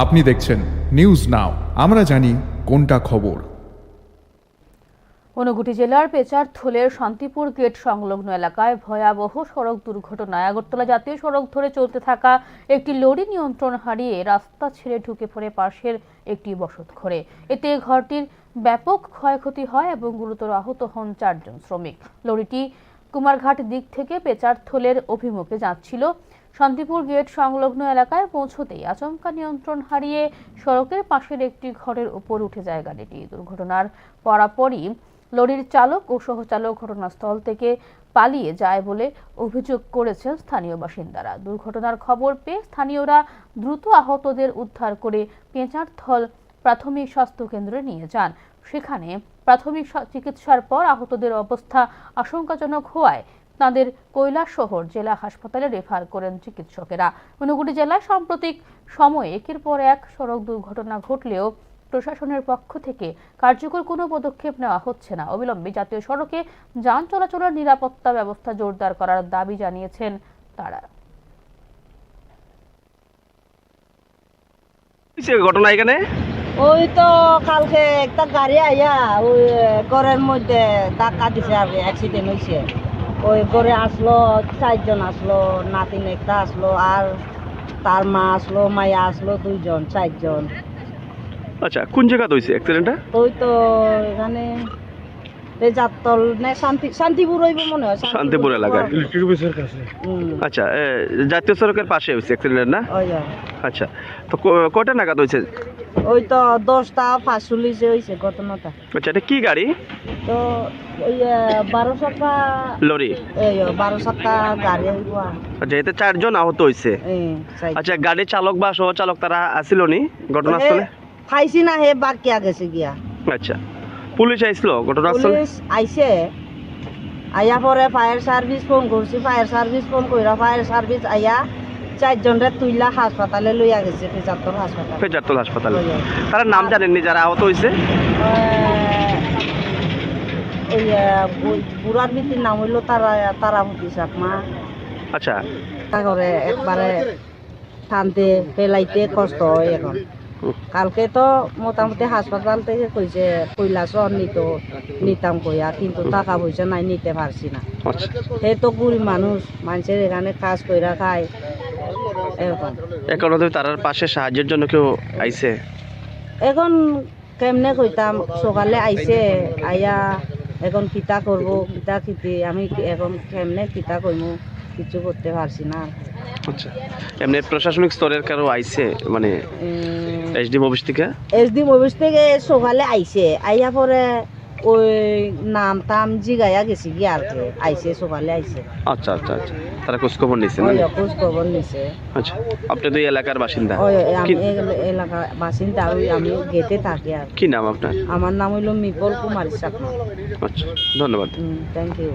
আপনি দেখছেন news now, আমরা জানি কোনটা খবর। ঊনকোটি জেলার পেচারথলের শান্তিপুর গেট সংলগ্ন এলাকায় ভয়াবহ সড়ক দুর্ঘটনায় আগরতলা জাতীয় সড়ক ধরে চলতে থাকা একটি লরি নিয়ন্ত্রণ হারিয়ে রাস্তা ছেড়ে ঢুকে পড়ে পাশের একটি বসতঘরে। এতে ঘরটির ব্যাপক ক্ষয়ক্ষতি হয় এবং গুরুতর আহত হন 4 জন শ্রমিক। লরিটি কুমারঘাট দিক থেকে পেচারথলের অভিমুখে যাচ্ছিল। শান্তিপুর গেট সংলগ্ন এলাকায় পৌঁছতেই আচমকা নিয়ন্ত্রণ হারিয়ে সড়কের পাশের একটি ঘরের উপর উঠে যায় গাড়িটি। দুর্ঘটনার পরপরই লরির চালক ও সহচালক ঘটনাস্থল থেকে পালিয়ে যায় বলে অভিযোগ করেছেন স্থানীয় বাসিন্দারা। দুর্ঘটনার খবর পেয়ে স্থানীয়রা দ্রুত আহতদের উদ্ধার করে পেচারথল প্রাথমিক স্বাস্থ্য কেন্দ্রে নিয়ে যান। সেখানে প্রাথমিক চিকিৎসার পর আহতদের অবস্থা আশঙ্কাজনক হওয়ায় তাদের কৈলাসহর জেলা হাসপাতালে রেফার করেন চিকিৎসকেরা। ঊনকোটি জেলায় সাম্প্রতিক সময়ে একের পর এক সড়ক দুর্ঘটনা ঘটলেও প্রশাসনের পক্ষ থেকে কার্যকর কোনো পদক্ষেপ নেওয়া হচ্ছে না। অবিলম্বে জাতীয় সড়কে যান চলাচলের নিরাপত্তা ব্যবস্থা জোরদার করার দাবি জানিয়েছেন তারা। ঘটনা এখানে ওই তো কালকে একটা গাড়ি আইয়া ওই ঘরের মধ্যে ধাক্কা দিছে আর অ্যাক্সিডেন্ট হয়েছে। ওই ঘরে আসলো 4 জন আসলো, নাতিন একটা আসলো আর তার মা আসলো, মাইয়া আসলো 2 জন, 4 জন। আচ্ছা, কোন জায়গাতে হয়েছে অ্যাক্সিডেন্টটা? ওই তো এখানে রেজাতল না শান্তিপুর হইব মনে হয়, শান্তিপুর এলাকায়। আচ্ছা, জাতীয় সড়কের পাশে হয়েছে অ্যাক্সিডেন্ট না? আচ্ছা, তো কটা নাগাদ হয়েছে? ওই তো 10টা 45 হয়েছে ঘটনাটা। আচ্ছা, এটা কি গাড়ি? তো ওই 12 চাকা লরি। এই 12 চাকা গাড়ি হইব। আচ্ছা, এতে 4 জন আহত হয়েছে। আচ্ছা, গাড়ির চালক বা সহচালক তারা আসিল নি ঘটনাস্থলে? খাইছি না, হে বাকি গেছে গিয়া। আচ্ছা, পুলিশ আইছিল ঘটনাস্থলে? পুলিশ আইছে, আইয়া পরে ফায়ার সার্ভিস ফোন করছি, ফায়ার সার্ভিস ফোন কইরা ফায়ার সার্ভিস আইয়া 4 জনরে তুইলা হাসপাতালে লইয়া গেছে, পেচারথল হাসপাতাল। পেচারথল হাসপাতালে। তারা নাম জানেননি যারা আহত হয়েছে? ওই বুড়ার ভিত্তির নাম হইলো তারাপতি চাকমা। আচ্ছা, তারপরে একবারে টানতে ফেলাইতে কষ্ট হয় এখন। কালকে তো মোটামুটি হাসপাতাল থেকে কইছে কৈলাসহর নিতাম কইয়া, কিন্তু টাকা পয়সা নাই, নিতে পারছি না। সে তো গরিব মানুষ, মানুষের এখানে কাজ কইরা খায় এরকম। এখনো তো তার পাশে সাহায্যের জন্য কেউ আইছে? এখন কেমনে কইতাম, সকালে আইছে, আইয়া এখন কিতা করব, কিতা খিতি আমি এখন কেমনে কিতা কইমু, কিছু করতে পারছি না। আচ্ছা, এমনি প্রশাসনিক স্তরের কারো আইছে, মানে এসডি অফিস থেকে? এসডি অফিস থেকে সকালে আইছে, আইয়া পরে ওই নাম টাম জিগাইয়া গেছি কি আর কি, আইছে সকালে আইছে। আচ্ছা আচ্ছা আচ্ছা, তারা খোঁজ খবর নিছে না? খোঁজ খবর নিছে। আচ্ছা, আপনি তো এই এলাকার বাসিন্দা? আমি এলাকার বাসিন্দা, আমি গেটে থাকি। আর কি নাম আপনার? আমার নাম হইল মিপল কুমারী চাকমা। আচ্ছা, ধন্যবাদ। Thank you.